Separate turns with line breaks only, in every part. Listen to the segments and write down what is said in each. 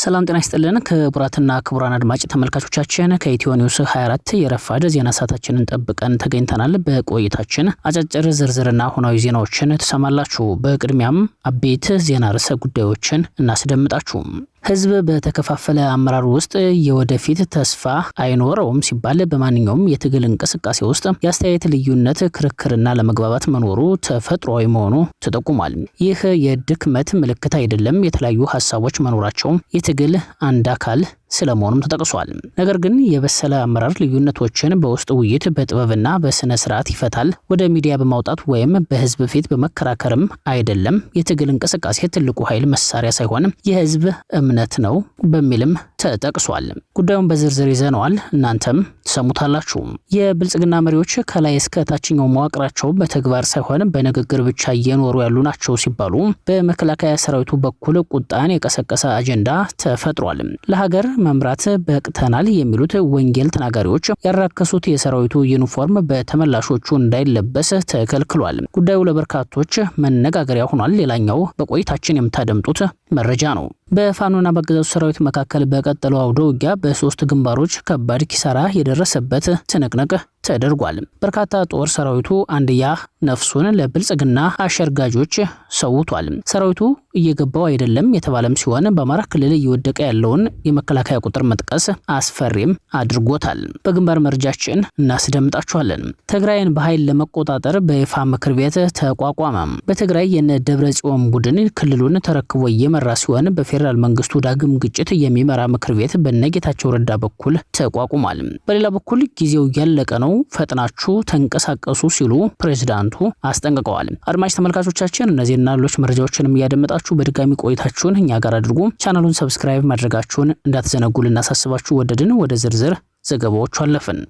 ሰላም ጤና ይስጥልን ክቡራትና ክቡራን አድማጭ ተመልካቾቻችን ከኢትዮ ኒውስ 24 የረፋድ ዜና ሰዓታችንን ጠብቀን ተገኝተናል። በቆይታችን አጫጭር ዝርዝርና ሆናዊ ዜናዎችን ተሰማላችሁ። በቅድሚያም አቤት ዜና ርዕሰ ጉዳዮችን እናስደምጣችሁ። ህዝብ በተከፋፈለ አመራር ውስጥ የወደፊት ተስፋ አይኖረውም ሲባል በማንኛውም የትግል እንቅስቃሴ ውስጥ የአስተያየት ልዩነት፣ ክርክርና ለመግባባት መኖሩ ተፈጥሯዊ መሆኑ ተጠቁሟል። ይህ የድክመት ምልክት አይደለም። የተለያዩ ሀሳቦች መኖራቸው የትግል አንድ አካል ስለመሆኑም ተጠቅሷል። ነገር ግን የበሰለ አመራር ልዩነቶችን በውስጥ ውይይት በጥበብና በስነ ስርዓት ይፈታል፣ ወደ ሚዲያ በማውጣት ወይም በህዝብ ፊት በመከራከርም አይደለም። የትግል እንቅስቃሴ ትልቁ ኃይል መሳሪያ ሳይሆን የህዝብ እምነት ነው በሚልም ተጠቅሷል። ጉዳዩን በዝርዝር ይዘነዋል፣ እናንተም ትሰሙታላችሁ። የብልጽግና መሪዎች ከላይ እስከ ታችኛው መዋቅራቸው በተግባር ሳይሆን በንግግር ብቻ እየኖሩ ያሉ ናቸው ሲባሉ በመከላከያ ሰራዊቱ በኩል ቁጣን የቀሰቀሰ አጀንዳ ተፈጥሯል። ለሀገር መምራት በቅተናል የሚሉት ወንጌል ተናጋሪዎች ያራከሱት የሰራዊቱ ዩኒፎርም በተመላሾቹ እንዳይለበስ ተከልክሏል። ጉዳዩ ለበርካቶች መነጋገሪያ ሆኗል። ሌላኛው በቆይታችን የምታደምጡት መረጃ ነው። በፋኖና በአገዛዙ ሰራዊት መካከል በቀጠለው አውደ ውጊያ በሶስት ግንባሮች ከባድ ኪሳራ የደረሰበት ትንቅንቅ ተደርጓል። በርካታ ጦር ሰራዊቱ አንድያ ነፍሱን ለብልጽግና አሸርጋጆች ሰውቷል። ሰራዊቱ እየገባው አይደለም የተባለም ሲሆን በአማራ ክልል እየወደቀ ያለውን የመከላከያ ቁጥር መጥቀስ አስፈሪም አድርጎታል። በግንባር መረጃችን እናስደምጣችኋለን። ትግራይን በኃይል ለመቆጣጠር በይፋ ምክር ቤት ተቋቋመ። በትግራይ የነ ደብረጽዮን ቡድን ክልሉን ተረክቦ እየመራ ሲሆን በፌደራል መንግስቱ ዳግም ግጭት የሚመራ ምክር ቤት በነጌታቸው ረዳ በኩል ተቋቁሟል። በሌላ በኩል ጊዜው ያለቀ ነው፣ ፈጥናችሁ ተንቀሳቀሱ ሲሉ ፕሬዝዳንቱ አስጠንቅቀዋል። አድማጭ ተመልካቾቻችን እነዚህና ሌሎች መረጃዎችንም እያደመጣችሁ በድጋሚ ቆይታችሁን እኛ ጋር አድርጉ። ቻናሉን ሰብስክራይብ ማድረጋችሁን እንዳትዘነጉ ልናሳስባችሁ ወደድን። ወደ ዝርዝር ዘገባዎቹ አለፍን።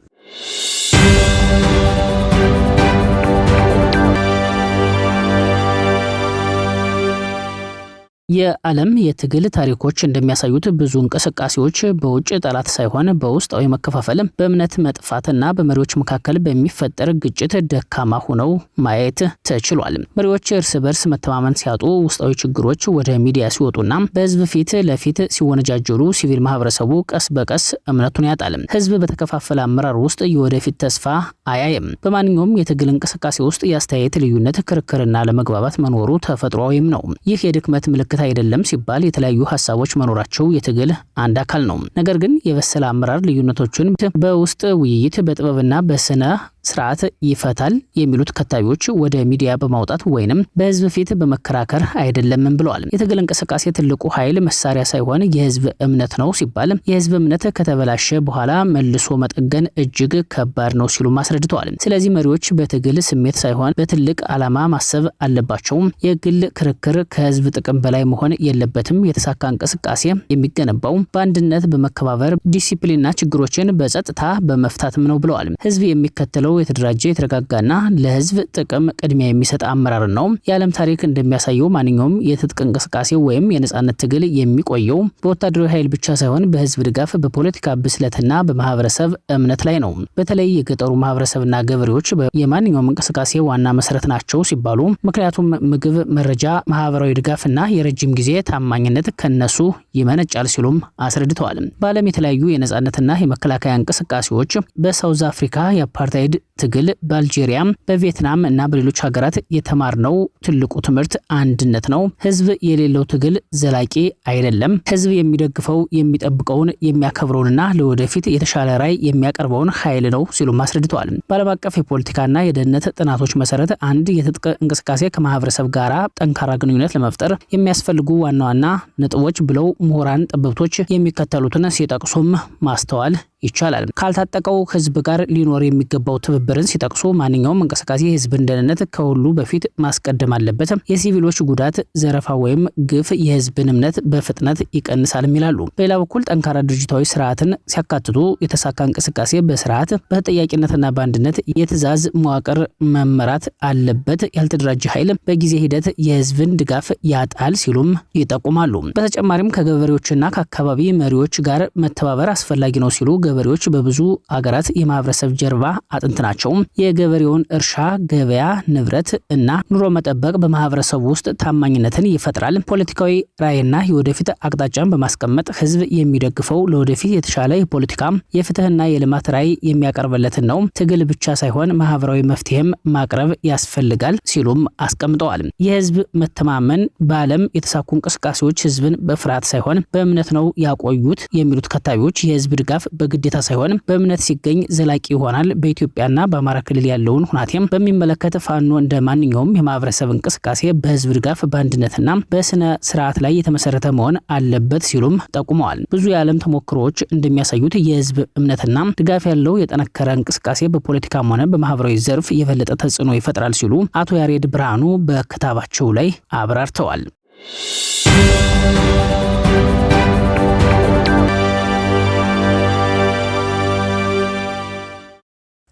የዓለም የትግል ታሪኮች እንደሚያሳዩት ብዙ እንቅስቃሴዎች በውጭ ጠላት ሳይሆን በውስጣዊ መከፋፈል፣ በእምነት መጥፋትና በመሪዎች መካከል በሚፈጠር ግጭት ደካማ ሆነው ማየት ተችሏል። መሪዎች እርስ በርስ መተማመን ሲያጡ፣ ውስጣዊ ችግሮች ወደ ሚዲያ ሲወጡና በህዝብ ፊት ለፊት ሲወነጃጀሉ ሲቪል ማህበረሰቡ ቀስ በቀስ እምነቱን ያጣል። ህዝብ በተከፋፈለ አመራር ውስጥ የወደፊት ተስፋ አያይም። በማንኛውም የትግል እንቅስቃሴ ውስጥ የአስተያየት ልዩነት፣ ክርክርና ለመግባባት መኖሩ ተፈጥሯዊም ነው። ይህ የድክመት ምልክት አይደለም ሲባል የተለያዩ ሀሳቦች መኖራቸው የትግል አንድ አካል ነው። ነገር ግን የበሰለ አመራር ልዩነቶችን በውስጥ ውይይት በጥበብና በስነ ስርዓት ይፈታል የሚሉት ከታዮች ወደ ሚዲያ በማውጣት ወይንም በህዝብ ፊት በመከራከር አይደለም ብለዋል። የትግል እንቅስቃሴ ትልቁ ኃይል መሳሪያ ሳይሆን የህዝብ እምነት ነው ሲባል የህዝብ እምነት ከተበላሸ በኋላ መልሶ መጠገን እጅግ ከባድ ነው ሲሉ አስረድተዋል። ስለዚህ መሪዎች በትግል ስሜት ሳይሆን በትልቅ ዓላማ ማሰብ አለባቸው። የግል ክርክር ከህዝብ ጥቅም በላይ መሆን የለበትም። የተሳካ እንቅስቃሴ የሚገነባው በአንድነት በመከባበር ዲሲፕሊንና ችግሮችን በጸጥታ በመፍታትም ነው ብለዋል። ህዝብ የሚከተለው የተደራጀ የተረጋጋና ለህዝብ ጥቅም ቅድሚያ የሚሰጥ አመራር ነው። የዓለም ታሪክ እንደሚያሳየው ማንኛውም የትጥቅ እንቅስቃሴ ወይም የነጻነት ትግል የሚቆየው በወታደራዊ ኃይል ብቻ ሳይሆን በህዝብ ድጋፍ፣ በፖለቲካ ብስለትና በማህበረሰብ እምነት ላይ ነው። በተለይ የገጠሩ ማህበረሰብና ገበሬዎች የማንኛውም እንቅስቃሴ ዋና መሰረት ናቸው ሲባሉ ምክንያቱም ምግብ፣ መረጃ፣ ማህበራዊ ድጋፍና የረጅም ጊዜ ታማኝነት ከነሱ ይመነጫል ሲሉም አስረድተዋል። በዓለም የተለያዩ የነጻነትና የመከላከያ እንቅስቃሴዎች በሳውዝ አፍሪካ የአፓርታይድ ትግል፣ በአልጄሪያ፣ በቪየትናም እና በሌሎች ሀገራት የተማርነው ትልቁ ትምህርት አንድነት ነው። ህዝብ የሌለው ትግል ዘላቂ አይደለም። ህዝብ የሚደግፈው የሚጠብቀውን የሚያከብረውንና ለወደፊት የተሻለ ራዕይ የሚያቀርበውን ኃይል ነው ሲሉ አስረድተዋል። በዓለም አቀፍ የፖለቲካና የደህንነት ጥናቶች መሰረት አንድ የትጥቅ እንቅስቃሴ ከማህበረሰብ ጋር ጠንካራ ግንኙነት ለመፍጠር የሚያስፈልጉ ዋና ዋና ነጥቦች ብለው ምሁራን ጠበብቶች የሚከተሉትን ሲጠቅሱም ማስተዋል ይቻላል። ካልታጠቀው ህዝብ ጋር ሊኖር የሚገባው ትብብርን ሲጠቅሱ ማንኛውም እንቅስቃሴ የህዝብን ደህንነት ከሁሉ በፊት ማስቀደም አለበት። የሲቪሎች ጉዳት፣ ዘረፋ ወይም ግፍ የህዝብን እምነት በፍጥነት ይቀንሳል ይላሉ። በሌላ በኩል ጠንካራ ድርጅታዊ ስርዓትን ሲያካትቱ የተሳካ እንቅስቃሴ በስርዓት በተጠያቂነትና በአንድነት የትዕዛዝ መዋቅር መመራት አለበት። ያልተደራጀ ኃይል በጊዜ ሂደት የህዝብን ድጋፍ ያጣል ሲሉም ይጠቁማሉ። በተጨማሪም ከገበሬዎችና ከአካባቢ መሪዎች ጋር መተባበር አስፈላጊ ነው ሲሉ ገበሬዎች በብዙ ሀገራት የማህበረሰብ ጀርባ አጥንት ናቸው። የገበሬውን እርሻ፣ ገበያ፣ ንብረት እና ኑሮ መጠበቅ በማህበረሰቡ ውስጥ ታማኝነትን ይፈጥራል። ፖለቲካዊ ራዕይና የወደፊት አቅጣጫን በማስቀመጥ ህዝብ የሚደግፈው ለወደፊት የተሻለ የፖለቲካ የፍትህና የልማት ራዕይ የሚያቀርብለትን ነው። ትግል ብቻ ሳይሆን ማህበራዊ መፍትሄም ማቅረብ ያስፈልጋል ሲሉም አስቀምጠዋል። የህዝብ መተማመን በዓለም የተሳኩ እንቅስቃሴዎች ህዝብን በፍርሃት ሳይሆን በእምነት ነው ያቆዩት የሚሉት ከታቢዎች የህዝብ ድጋፍ በግዴታ ሳይሆን በእምነት ሲገኝ ዘላቂ ይሆናል። በኢትዮጵያና በአማራ ክልል ያለውን ሁናቴም በሚመለከት ፋኖ እንደ ማንኛውም የማህበረሰብ እንቅስቃሴ በህዝብ ድጋፍ በአንድነትና በስነ ስርዓት ላይ የተመሰረተ መሆን አለበት ሲሉም ጠቁመዋል። ብዙ የዓለም ተሞክሮዎች እንደሚያሳዩት የህዝብ እምነትና ድጋፍ ያለው የጠነከረ እንቅስቃሴ በፖለቲካም ሆነ በማህበራዊ ዘርፍ የበለጠ ተጽዕኖ ይፈጥራል ሲሉ አቶ ያሬድ ብርሃኑ በክታባቸው ላይ አብራርተዋል።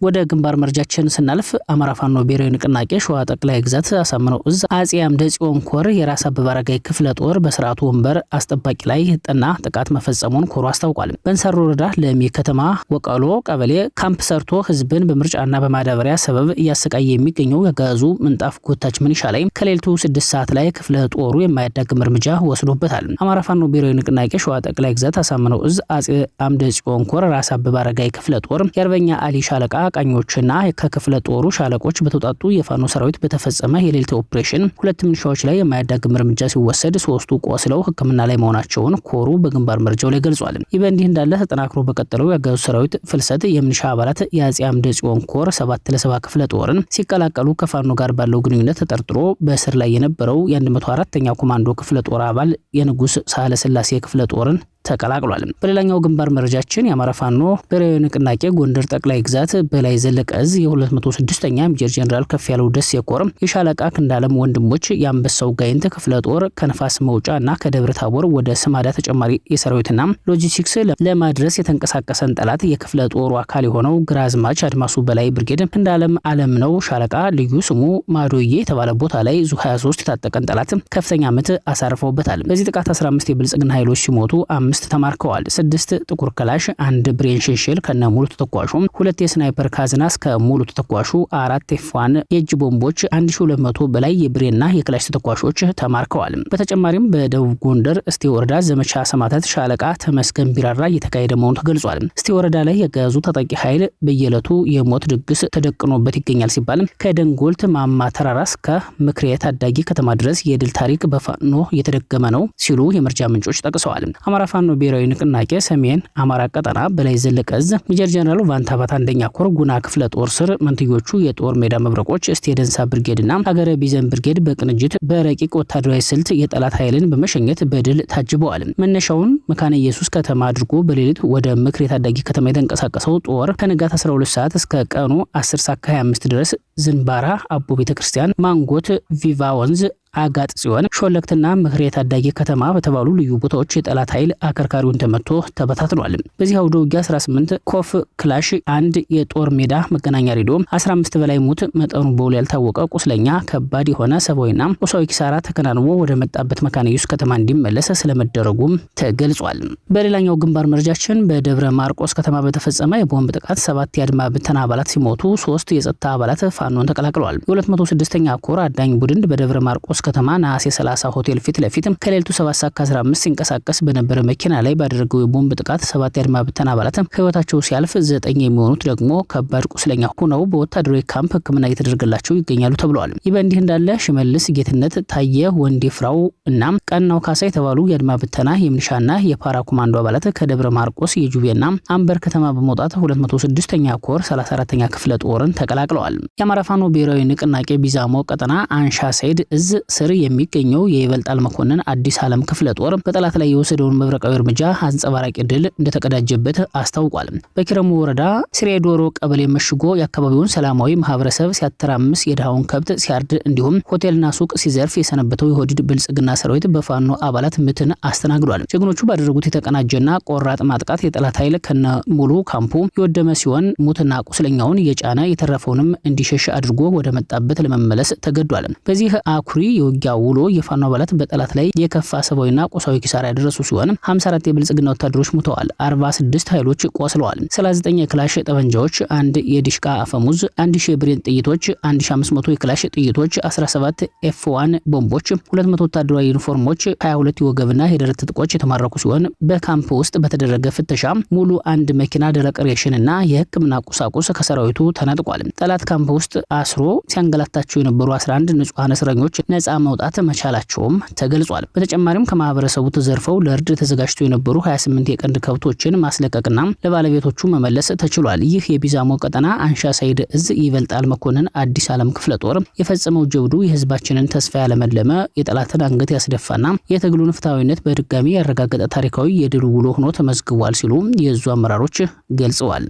ወደ ግንባር መረጃችን ስናልፍ አማራ ፋኖ ብሔራዊ ንቅናቄ ሸዋ ጠቅላይ ግዛት አሳምነው እዝ አጼ አምደ ጽዮን ኮር የራስ አበበ አረጋይ ክፍለ ጦር በስርዓቱ ወንበር አስጠባቂ ላይ ጠና ጥቃት መፈጸሙን ኮሩ አስታውቋል። በእንሳሮ ወረዳ ለሚ ከተማ ወቃሎ ቀበሌ ካምፕ ሰርቶ ህዝብን በምርጫና በማዳበሪያ ሰበብ እያሰቃየ የሚገኘው የጋዙ ምንጣፍ ጎታች ምንሻ ላይ ከሌሊቱ 6 ሰዓት ላይ ክፍለ ጦሩ የማያዳግም እርምጃ ወስዶበታል። አማራ ፋኖ ብሔራዊ ንቅናቄ ሸዋ ጠቅላይ ግዛት አሳምነው እዝ አጼ አምደ ጽዮን ኮር ራስ አበበ አረጋይ ክፍለ ጦር የአርበኛ አሊ ሻለቃ ቃኞችና ከክፍለ ጦሩ ሻለቆች በተውጣጡ የፋኖ ሰራዊት በተፈጸመ የሌሊት ኦፕሬሽን 2 ምንሻዎች ላይ የማያዳግም እርምጃ ሲወሰድ 3ቱ ቆስለው ሕክምና ላይ መሆናቸውን ኮሩ በግንባር መረጃው ላይ ገልጿል። ይህ በእንዲህ እንዳለ ተጠናክሮ በቀጠለው የአገዛዙ ሰራዊት ፍልሰት የምንሻ አባላት የአጼ አምደ ጽዮን ኮር 7 ክፍለ ጦርን ሲቀላቀሉ ከፋኖ ጋር ባለው ግንኙነት ተጠርጥሮ በእስር ላይ የነበረው የ104ኛ ኮማንዶ ክፍለ ጦር አባል የንጉስ ሳህለ ስላሴ ክፍለ ጦርን ተቀላቅሏል። በሌላኛው ግንባር መረጃችን የአማራ ፋኖ ብሔራዊ ንቅናቄ ጎንደር ጠቅላይ ግዛት በላይ ዘለቀ እዝ የ206ኛ ሜጀር ጀነራል ከፍ ያለው ደሴ ኮር የሻለቃ ክንዳለም ወንድሞች የአንበሳው ጋይንት ክፍለ ጦር ከነፋስ መውጫና ከደብረ ታቦር ወደ ስማዳ ተጨማሪ የሰራዊትና ሎጂስቲክስ ለማድረስ የተንቀሳቀሰን ጠላት የክፍለ ጦሩ አካል የሆነው ግራዝማች አድማሱ በላይ ብርጌድ ክንዳለም አለም ነው ሻለቃ ልዩ ስሙ ማዶዬ የተባለ ቦታ ላይ ዙ 23 የታጠቀን ጠላት ከፍተኛ ምት አሳርፈውበታል። በዚህ ጥቃት 15 የብልጽግና ኃይሎች ሲሞቱ 5 ተማርከዋል። 6 ጥቁር ክላሽ፣ 1 ብሬን ሽንሽል ከነ ሙሉ ተተኳሹ፣ 2 የስናይፐር ካዝና እስከ ሙሉ ተተኳሹ፣ 4 ኤፍ1 የእጅ ቦምቦች፣ 1200 በላይ የብሬንና የክላሽ ተተኳሾች ተማርከዋል። በተጨማሪም በደቡብ ጎንደር እስቴ ወረዳ ዘመቻ ሰማዕታት ሻለቃ ተመስገን ቢራራ እየተካሄደ መሆኑ ተገልጿል። እስቴ ወረዳ ላይ የጋዙ ታጣቂ ኃይል በየዕለቱ የሞት ድግስ ተደቅኖበት ይገኛል ሲባል ከደንጎልት ማማ ተራራ እስከ ምክሬ ታዳጊ ከተማ ድረስ የድል ታሪክ በፋኖ እየተደገመ ነው ሲሉ የመረጃ ምንጮች ጠቅሰዋል። አማራ ፋኖ ብሔራዊ ንቅናቄ ሰሜን አማራ ቀጠና በላይ ዘለቀ እዝ ሜጀር ጀነራል ቫንታባት አንደኛ ኮር ጉና ክፍለ ጦር ስር መንትዮቹ የጦር ሜዳ መብረቆች እስቴ ደንሳ ብርጌድና ሀገረ ቢዘን ብርጌድ በቅንጅት በረቂቅ ወታደራዊ ስልት የጠላት ኃይልን በመሸኘት በድል ታጅበዋል። መነሻውን መካነ ኢየሱስ ከተማ አድርጎ በሌሊት ወደ ምክሬ ታዳጊ ከተማ የተንቀሳቀሰው ጦር ከንጋት 12 ሰዓት እስከ ቀኑ 10 ሰዓት 25 ድረስ ዝንባራ አቦ ቤተክርስቲያን፣ ማንጎት፣ ቪቫ ወንዝ አጋጥ ሲሆን ሾለክትና ምክሬ ታዳጊ ከተማ በተባሉ ልዩ ቦታዎች የጠላት ኃይል አከርካሪውን ተመቶ ተበታትኗል። በዚህ አውደ ውጊያ 18 ኮፍ ክላሽ፣ 1 የጦር ሜዳ መገናኛ ሬዲዮ፣ 15 በላይ ሙት መጠኑ በውል ያልታወቀ ቁስለኛ፣ ከባድ የሆነ ሰብአዊና ቁሳዊ ኪሳራ ተከናንቦ ወደ መጣበት መካነ ኢየሱስ ከተማ እንዲመለስ ስለመደረጉም ተገልጿል። በሌላኛው ግንባር መረጃችን በደብረ ማርቆስ ከተማ በተፈጸመ የቦምብ ጥቃት 7 የአድማ ብተና አባላት ሲሞቱ 3 የጸጥታ አባላት ፋኖን ተቀላቅለዋል። የ206ኛ ኮር አዳኝ ቡድን በደብረ ማርቆስ ከተማ ነሐሴ 30 ሆቴል ፊት ለፊት ከሌሊቱ 7 ሰዓት ከ15 ሲንቀሳቀስ በነበረ መኪና ላይ ባደረገው የቦምብ ጥቃት 7 የአድማ ብተና አባላት ህይወታቸው ሲያልፍ 9 የሚሆኑት ደግሞ ከባድ ቁስለኛ ሆነው በወታደራዊ ካምፕ ሕክምና እየተደረገላቸው ይገኛሉ ተብለዋል። ይህ በእንዲህ እንዳለ ሽመልስ ጌትነት፣ ታየ ወንዴ ፍራው እና ቀናው ካሳ የተባሉ የአድማ ብተና የሚሊሻና የፓራ ኮማንዶ አባላት ከደብረ ማርቆስ የጁቤና አንበር ከተማ በመውጣት 206ኛ ኮር 34ኛ ክፍለ ጦርን ተቀላቅለዋል። የአማራ ፋኖ ብሔራዊ ንቅናቄ ቢዛሞ ቀጠና አንሻ ሰይድ እዝ ስር የሚገኘው የይበልጣል መኮንን አዲስ ዓለም ክፍለ ጦር በጠላት ላይ የወሰደውን መብረቃዊ እርምጃ አንጸባራቂ ድል እንደተቀዳጀበት አስታውቋል። በኪረሙ ወረዳ ስሬዶሮ ቀበሌ መሽጎ የአካባቢውን ሰላማዊ ማህበረሰብ ሲያተራምስ የድሃውን ከብት ሲያርድ እንዲሁም ሆቴልና ሱቅ ሲዘርፍ የሰነበተው የሆዲድ ብልጽግና ሰራዊት በፋኖ አባላት ምትን አስተናግዷል። ጀግኖቹ ባደረጉት የተቀናጀና ቆራጥ ማጥቃት የጠላት ኃይል ከነ ሙሉ ካምፑ የወደመ ሲሆን ሙትና ቁስለኛውን እየጫነ የተረፈውንም እንዲሸሽ ክላሽ አድርጎ ወደ መጣበት ለመመለስ ተገዷል። በዚህ አኩሪ የውጊያ ውሎ የፋኖ አባላት በጠላት ላይ የከፋ ሰብአዊና ቁሳዊ ኪሳራ ያደረሱ ሲሆን 54 የብልጽግና ወታደሮች ሙተዋል፣ 46 ኃይሎች ቆስለዋል። 39 የክላሽ ጠመንጃዎች፣ 1 የዲሽቃ አፈሙዝ፣ 1000 የብሬን ጥይቶች፣ 1500 የክላሽ ጥይቶች፣ 17 F1 ቦምቦች፣ 200 ወታደራዊ ዩኒፎርሞች፣ 22 የወገብና የደረት ትጥቆች የተማረኩ ሲሆን በካምፕ ውስጥ በተደረገ ፍተሻ ሙሉ 1 መኪና ደረቅ ሬሽንና የሕክምና ቁሳቁስ ከሰራዊቱ ተነጥቋል። ጠላት ካምፕ ውስጥ አስሮ ሲያንገላታቸው የነበሩ 11 ንጹሃን እስረኞች ነፃ መውጣት መቻላቸውም ተገልጿል። በተጨማሪም ከማህበረሰቡ ተዘርፈው ለእርድ ተዘጋጅተው የነበሩ 28 የቀንድ ከብቶችን ማስለቀቅና ለባለቤቶቹ መመለስ ተችሏል። ይህ የቢዛሞ ቀጠና አንሻ ሳይድ እዝ ይበልጣል መኮንን አዲስ ዓለም ክፍለ ጦር የፈጸመው ጀብዱ የህዝባችንን ተስፋ ያለመለመ የጠላትን አንገት ያስደፋና የትግሉን ፍትሐዊነት በድጋሚ ያረጋገጠ ታሪካዊ የድል ውሎ ሆኖ ተመዝግቧል ሲሉ የእዙ አመራሮች ገልጸዋል።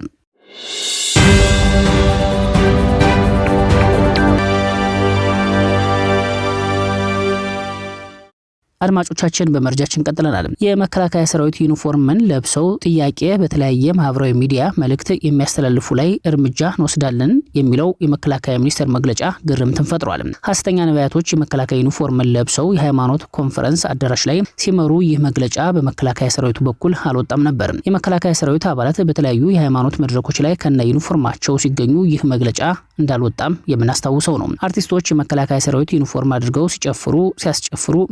አድማጮቻችን በመረጃችን ቀጥለናል። የመከላከያ ሰራዊት ዩኒፎርምን ለብሰው ጥያቄ በተለያየ ማህበራዊ ሚዲያ መልእክት የሚያስተላልፉ ላይ እርምጃ እንወስዳለን የሚለው የመከላከያ ሚኒስቴር መግለጫ ግርምትን ፈጥሯል። ሐሰተኛ ነቢያቶች የመከላከያ ዩኒፎርምን ለብሰው የሃይማኖት ኮንፈረንስ አዳራሽ ላይ ሲመሩ ይህ መግለጫ በመከላከያ ሰራዊቱ በኩል አልወጣም ነበር። የመከላከያ ሰራዊት አባላት በተለያዩ የሃይማኖት መድረኮች ላይ ከነ ዩኒፎርማቸው ሲገኙ ይህ መግለጫ እንዳልወጣም የምናስታውሰው ነው። አርቲስቶች የመከላከያ ሰራዊት ዩኒፎርም አድርገው ሲጨፍሩ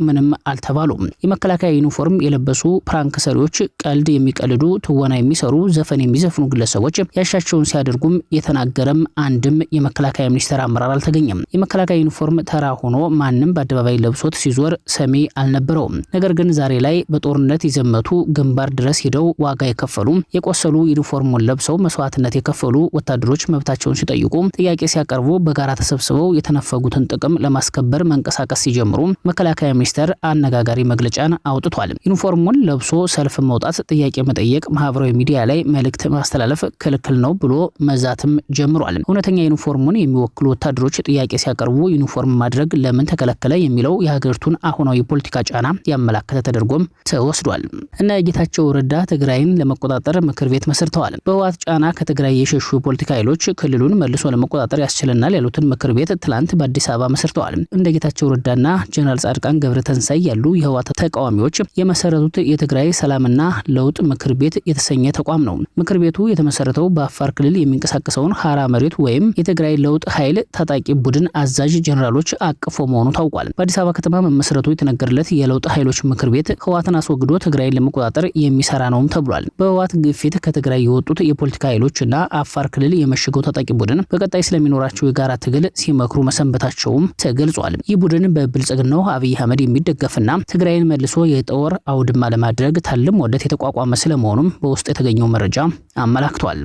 ምንም አልተባሉም። የመከላከያ ዩኒፎርም የለበሱ ፕራንክ ሰሪዎች፣ ቀልድ የሚቀልዱ፣ ትወና የሚሰሩ፣ ዘፈን የሚዘፍኑ ግለሰቦች ያሻቸውን ሲያደርጉም የተናገረም አንድም የመከላከያ ሚኒስቴር አመራር አልተገኘም። የመከላከያ ዩኒፎርም ተራ ሆኖ ማንም በአደባባይ ለብሶት ሲዞር ሰሚ አልነበረውም። ነገር ግን ዛሬ ላይ በጦርነት የዘመቱ ግንባር ድረስ ሄደው ዋጋ የከፈሉ የቆሰሉ ዩኒፎርሙን ለብሰው መስዋዕትነት የከፈሉ ወታደሮች መብታቸውን ሲጠይቁ ጥያቄ ሲያቀርቡ በጋራ ተሰብስበው የተነፈጉትን ጥቅም ለማስከበር መንቀሳቀስ ሲጀምሩ መከላከያ ሚኒስቴር አነጋጋሪ መግለጫን አውጥቷል። ዩኒፎርሙን ለብሶ ሰልፍ መውጣት፣ ጥያቄ መጠየቅ፣ ማህበራዊ ሚዲያ ላይ መልእክት ማስተላለፍ ክልክል ነው ብሎ መዛትም ጀምሯል። እውነተኛ ዩኒፎርሙን የሚወክሉ ወታደሮች ጥያቄ ሲያቀርቡ ዩኒፎርም ማድረግ ለምን ተከለከለ የሚለው የሀገሪቱን አሁናዊ ፖለቲካ ጫና ያመላከተ ተደርጎም ተወስዷል። እነ ጌታቸው ረዳ ትግራይን ለመቆጣጠር ምክር ቤት መስርተዋል። በህወሓት ጫና ከትግራይ የሸሹ ፖለቲካ ኃይሎች ክልሉን መልሶ ለመቆጣጠር ያስችለናል ያሉትን ምክር ቤት ትላንት በአዲስ አበባ መስርተዋል። እንደ ጌታቸው ረዳና ጀነራል ጻድቃን ገብረተንሳይ ያሉ የህወሓት ተቃዋሚዎች የመሰረቱት የትግራይ ሰላምና ለውጥ ምክር ቤት የተሰኘ ተቋም ነው። ምክር ቤቱ የተመሰረተው በአፋር ክልል የሚንቀሳቀሰውን ሀራ መሬት ወይም የትግራይ ለውጥ ኃይል ታጣቂ ቡድን አዛዥ ጀነራሎች አቅፎ መሆኑ ታውቋል። በአዲስ አበባ ከተማ መመስረቱ የተነገረለት የለውጥ ኃይሎች ምክር ቤት ህወሓትን አስወግዶ ትግራይን ለመቆጣጠር የሚሰራ ነውም ተብሏል። በህወሓት ግፊት ከትግራይ የወጡት የፖለቲካ ኃይሎችና አፋር ክልል የመሸገው ታጣቂ ቡድን በቀጣይ ስለሚኖራቸው የጋራ ትግል ሲመክሩ መሰንበታቸውም ተገልጿል። ይህ ቡድን በብልጽግናው አብይ አህመድ የሚደገፍና ትግራይን መልሶ የጦር አውድማ ለማድረግ ታልሞለት የተቋቋመ ስለመሆኑም በውስጥ የተገኘው መረጃ አመላክቷል።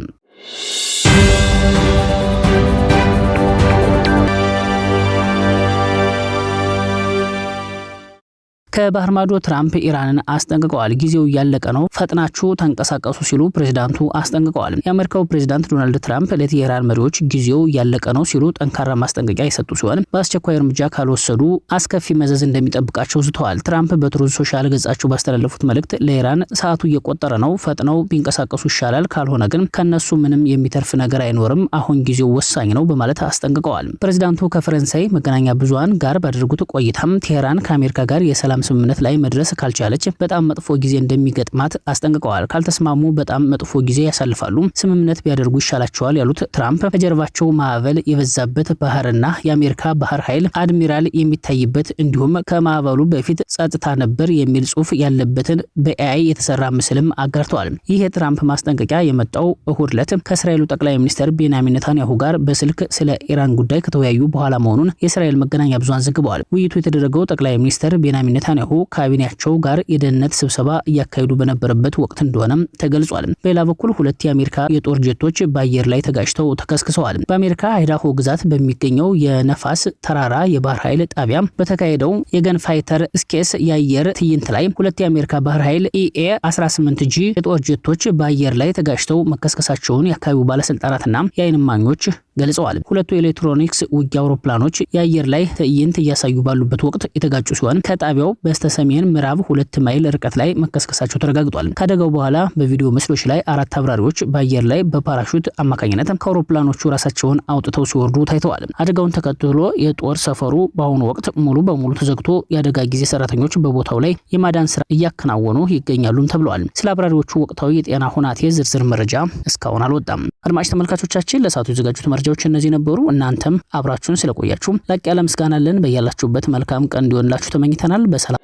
ከባህር ማዶ ትራምፕ ኢራንን አስጠንቅቀዋል። ጊዜው እያለቀ ነው፣ ፈጥናችሁ ተንቀሳቀሱ ሲሉ ፕሬዝዳንቱ አስጠንቅቀዋል። የአሜሪካው ፕሬዝዳንት ዶናልድ ትራምፕ ለቴህራን መሪዎች ጊዜው እያለቀ ነው ሲሉ ጠንካራ ማስጠንቀቂያ የሰጡ ሲሆን በአስቸኳይ እርምጃ ካልወሰዱ አስከፊ መዘዝ እንደሚጠብቃቸው ዝተዋል። ትራምፕ በትሩዝ ሶሻል ገጻቸው ባስተላለፉት መልእክት ለኢራን ሰዓቱ እየቆጠረ ነው፣ ፈጥነው ቢንቀሳቀሱ ይሻላል፣ ካልሆነ ግን ከነሱ ምንም የሚተርፍ ነገር አይኖርም፣ አሁን ጊዜው ወሳኝ ነው በማለት አስጠንቅቀዋል። ፕሬዝዳንቱ ከፈረንሳይ መገናኛ ብዙሃን ጋር ባደረጉት ቆይታም ቴህራን ከአሜሪካ ጋር የሰላም ስምምነት ላይ መድረስ ካልቻለች በጣም መጥፎ ጊዜ እንደሚገጥማት አስጠንቅቀዋል። ካልተስማሙ በጣም መጥፎ ጊዜ ያሳልፋሉ፣ ስምምነት ቢያደርጉ ይሻላቸዋል ያሉት ትራምፕ ከጀርባቸው ማዕበል የበዛበት ባህርና የአሜሪካ ባህር ኃይል አድሚራል የሚታይበት እንዲሁም ከማዕበሉ በፊት ጸጥታ ነበር የሚል ጽሑፍ ያለበትን በኤአይ የተሰራ ምስልም አጋርተዋል። ይህ የትራምፕ ማስጠንቀቂያ የመጣው እሁድ ዕለት ከእስራኤሉ ጠቅላይ ሚኒስትር ቤንያሚን ኔታንያሁ ጋር በስልክ ስለ ኢራን ጉዳይ ከተወያዩ በኋላ መሆኑን የእስራኤል መገናኛ ብዙሃን ዘግበዋል። ውይይቱ የተደረገው ጠቅላይ ሚኒስትር ቤንያሚን ኔታንያሁ ካቢኔያቸው ጋር የደህንነት ስብሰባ እያካሄዱ በነበረበት ወቅት እንደሆነም ተገልጿል። በሌላ በኩል ሁለት የአሜሪካ የጦር ጀቶች በአየር ላይ ተጋጭተው ተከስክሰዋል። በአሜሪካ አይዳሆ ግዛት በሚገኘው የነፋስ ተራራ የባህር ኃይል ጣቢያ በተካሄደው የገን ፋይተር ስኬስ የአየር ትዕይንት ላይ ሁለት የአሜሪካ ባህር ኃይል ኢኤ-18G የጦር ጀቶች በአየር ላይ ተጋጭተው መከስከሳቸውን የአካባቢው ባለስልጣናትና የዓይን እማኞች ገልጸዋል። ሁለቱ የኤሌክትሮኒክስ ውጊያ አውሮፕላኖች የአየር ላይ ትዕይንት እያሳዩ ባሉበት ወቅት የተጋጩ ሲሆን ከጣቢያው በስተሰሜን ምዕራብ 2 ማይል ርቀት ላይ መከስከሳቸው ተረጋግጧል። ከአደጋው በኋላ በቪዲዮ ምስሎች ላይ 4 አብራሪዎች በአየር ላይ በፓራሹት አማካኝነት ከአውሮፕላኖቹ ራሳቸውን አውጥተው ሲወርዱ ታይተዋል። አደጋውን ተከትሎ የጦር ሰፈሩ በአሁኑ ወቅት ሙሉ በሙሉ ተዘግቶ የአደጋ ጊዜ ሰራተኞች በቦታው ላይ የማዳን ስራ እያከናወኑ ይገኛሉም ተብለዋል። ስለ አብራሪዎቹ ወቅታዊ የጤና ሁናቴ ዝርዝር መረጃ እስካሁን አልወጣም። አድማጭ ተመልካቾቻችን ለሰዓቱ የዘጋጁት መረጃዎች እነዚህ ነበሩ። እናንተም አብራችሁን ስለቆያችሁ ላቅ ያለ ምስጋና አለን። በያላችሁበት መልካም ቀን እንዲሆንላችሁ ተመኝተናል። በሰላም